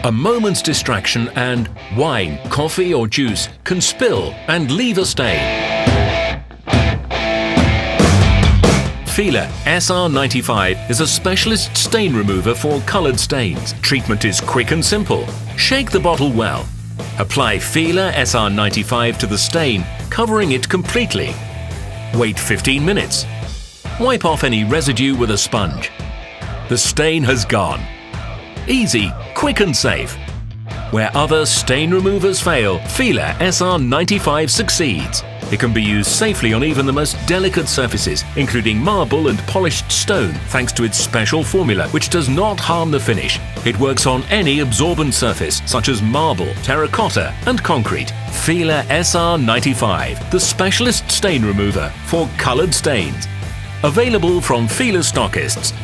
A moment's distraction and wine, coffee or juice can spill and leave a stain. FILA SR95 is a specialist stain remover for coloured stains. Treatment is quick and simple. Shake the bottle well. Apply FILA SR95 to the stain, covering it completely. Wait 15 minutes. Wipe off any residue with a sponge. The stain has gone. Easy, quick and safe. Where other stain removers fail, FILA SR95 succeeds. It can be used safely on even the most delicate surfaces, including marble and polished stone, thanks to its special formula, which does not harm the finish. It works on any absorbent surface, such as marble, terracotta and concrete. FILA SR95, the specialist stain remover for coloured stains. Available from FILA stockists.